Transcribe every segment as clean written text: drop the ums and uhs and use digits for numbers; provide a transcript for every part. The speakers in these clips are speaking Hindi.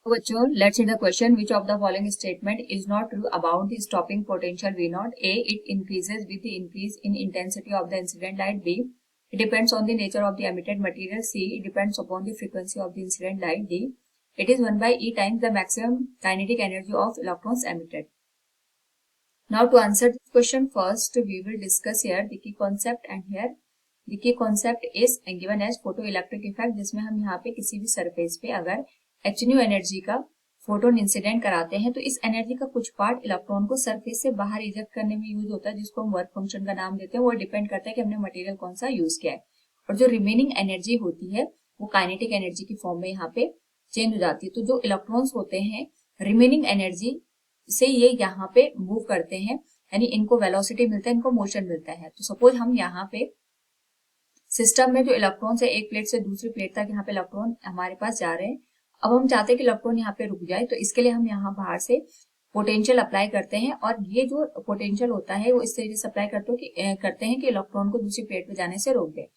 तो बच्चों let's see the question which of the following statement is not true about the stopping potential V not. A, it increases with the increase in intensity of the incident light. B, it depends on the nature of the emitted material. C, it depends upon the frequency of the incident light. D, it is 1 by E times the maximum kinetic energy of electrons emitted. Now to answer this question, first we will discuss here the key concept, and here the key concept is given as photoelectric effect, जिसमें हम यहाँ पे किसी भी सरफेस पे अगर hν एनर्जी का फोटोन इंसिडेंट कराते हैं तो इस एनर्जी का कुछ पार्ट इलेक्ट्रॉन को सरफेस से बाहर इजेक्ट करने में यूज होता है, जिसको हम वर्क फंक्शन का नाम देते हैं. वो डिपेंड करता है कि हमने मटेरियल कौन सा यूज किया है. और जो रिमेनिंग एनर्जी होती है वो काइनेटिक एनर्जी की फॉर्म में यहाँ पे चेंज हो जाती है. तो जो इलेक्ट्रॉन्स होते हैं रिमेनिंग एनर्जी से ये यहाँ पे मूव करते हैं, यानी इनको वेलोसिटी मिलता है, इनको मोशन मिलता है. तो सपोज हम यहाँ पे सिस्टम में जो इलेक्ट्रॉन्स है एक प्लेट से दूसरी प्लेट तक यहाँ पे इलेक्ट्रॉन हमारे पास जा रहे हैं. अब हम चाहते हैं कि इलेक्ट्रॉन यहाँ पे रुक जाए, तो इसके लिए हम यहाँ बाहर से पोटेंशियल अप्लाई करते हैं, और ये जो पोटेंशियल होता है वो इस तरीके से अप्लाई करते हैं कि इलेक्ट्रॉन को दूसरी प्लेट पे जाने से रोक दे.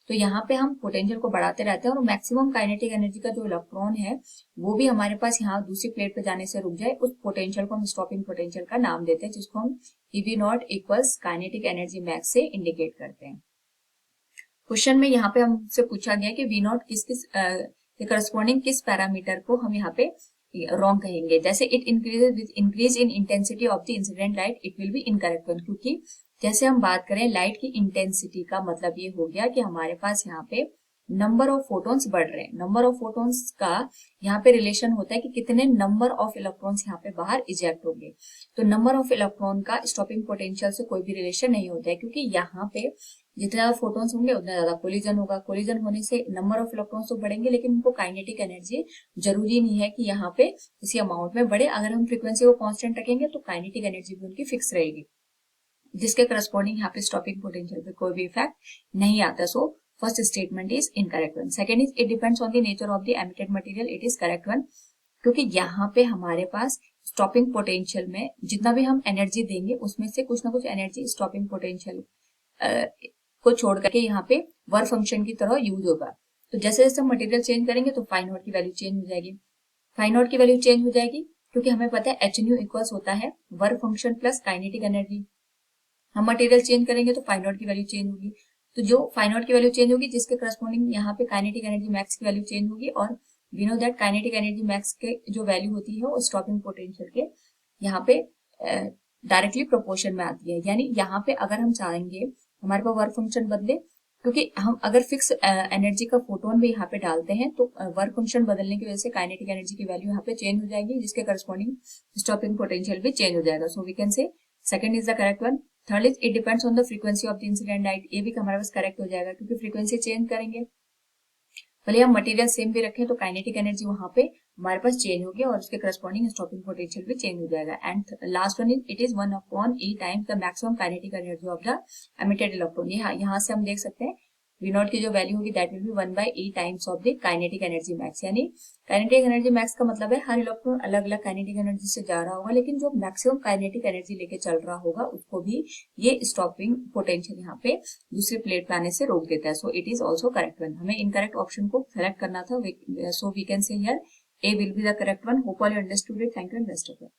तो यहाँ पे हम पोटेंशियल को बढ़ाते रहते हैं और मैक्सिमम काइनेटिक एनर्जी का जो इलेक्ट्रॉन है वो भी हमारे पास यहाँ दूसरी प्लेट पे जाने से रुक जाए. उस पोटेंशियल को हम स्टॉपिंग पोटेंशियल का नाम देते हैं, जिसको हम EV not equals kinetic energy max से इंडिकेट करते हैं. क्वेश्चन में यहाँ पे हमसे पूछा गया कि V नॉट किस करस्पॉन्डिंग किस पैरामीटर को हम यहाँ पे रॉन्ग कहेंगे. जैसे it increases with increase in intensity of the incident light, it will be incorrect one, क्योंकि जैसे हम बात करें लाइट की इंटेंसिटी का मतलब ये हो गया कि हमारे पास यहाँ पे नंबर ऑफ फोटॉन्स बढ़ रहे हैं. नंबर ऑफ फोटॉन्स का यहाँ पे रिलेशन होता है कि कितने नंबर ऑफ इलेक्ट्रॉन्स यहाँ पे बाहर इजेक्ट होंगे. तो नंबर ऑफ इलेक्ट्रॉन का स्टॉपिंग पोटेंशियल से कोई भी रिलेशन नहीं होता है, क्योंकि यहाँ पे जितने ज्यादा फोटॉन्स होंगे उतना ज्यादा कोलिजन होगा. कोलिजन होने से नंबर ऑफ इलेक्ट्रॉन्स तो बढ़ेंगे, लेकिन उनको काइनेटिक एनर्जी जरूरी नहीं है कि यहाँ पे इसी अमाउंट में बढ़े. अगर हम फ्रीक्वेंसी को कांस्टेंट रखेंगे तो काइनेटिक एनर्जी भी उनकी फिक्स रहेगी, जिसके करस्पॉन्डिंग यहाँ पे स्टॉपिंग पोटेंशियल पे कोई भी इफेक्ट नहीं आता. So first statement is incorrect one. Second is it depends on the nature of the emitted material, it is correct one, क्योंकि यहाँ पे हमारे पास स्टॉपिंग पोटेंशियल में जितना भी हम एनर्जी देंगे उसमें से कुछ ना कुछ एनर्जी स्टॉपिंग पोटेंशियल को छोड़ करके यहाँ पे वर्क फंक्शन की तरह यूज होगा. तो जैसे जैसे हम मटेरियल चेंज करेंगे तो फाई नॉट की वैल्यू चेंज हो जाएगी. फाई नॉट की वैल्यू चेंज हो जाएगी क्योंकि हमें पता है hν इक्वल्स होता है work function plus kinetic energy. हम मटेरियल चेंज करेंगे तो फाई नॉट की वैल्यू चेंज होगी. तो जो फाई नॉट की वैल्यू चेंज होगी जिसके करस्पॉन्डिंग यहाँ पे काइनेटिक एनर्जी मैक्स की वैल्यू चेंज होगी. और we know that kinetic energy max के जो वैल्यू होती है वो स्टॉपिंग पोटेंशियल के यहाँ पे डायरेक्टली प्रोपोर्शन में आती है. यानी यहाँ पे अगर हम चाहेंगे हमारे पास वर्क फंक्शन बदले, क्योंकि हम अगर फिक्स एनर्जी का फोटोन भी यहाँ पे डालते हैं तो वर्क फंक्शन बदलने की वजह से काइनेटिक एनर्जी की वैल्यू यहाँ पे चेंज हो जाएगी, जिसके करस्पॉन्डिंग स्टॉपिंग पोटेंशियल भी चेंज हो जाएगा. So we can say second is the correct one. Third is it depends on the frequency of the incident light. ये भी हमारे पास करेक्ट हो जाएगा, क्योंकि फ्रीक्वेंसी चेंज करेंगे भले हम मटेरियल सेम भी रखें तो काइनेटिक एनर्जी वहां पे हमारे पास चेंज होगी और उसके करस्पॉन्डिंग स्टॉपिंग पोटेंशियल भी चेंज हो जाएगा. And last one is it is 1/E times the maximum kinetic energy of the emitted electron. यहाँ से हम देख सकते हैं V नॉट की जो वैल्यू होगी that will be 1/E times of the kinetic energy max. यानी काइनेटिक एनर्जी मैक्स का मतलब है हर इलेक्ट्रॉन अलग अलग काइनेटिक एनर्जी से जा रहा होगा, लेकिन जो मैक्सिमम काइनेटिक एनर्जी लेके चल रहा होगा उसको भी ये स्टॉपिंग पोटेंशियल यहाँ पे दूसरे प्लेट पे आने से रोक देता है. So it is also correct one. हमें इनकरेक्ट ऑप्शन को सेलेक्ट करना था. So we can say here A will be the correct one. Hope all you understood it. Thank you and best of luck.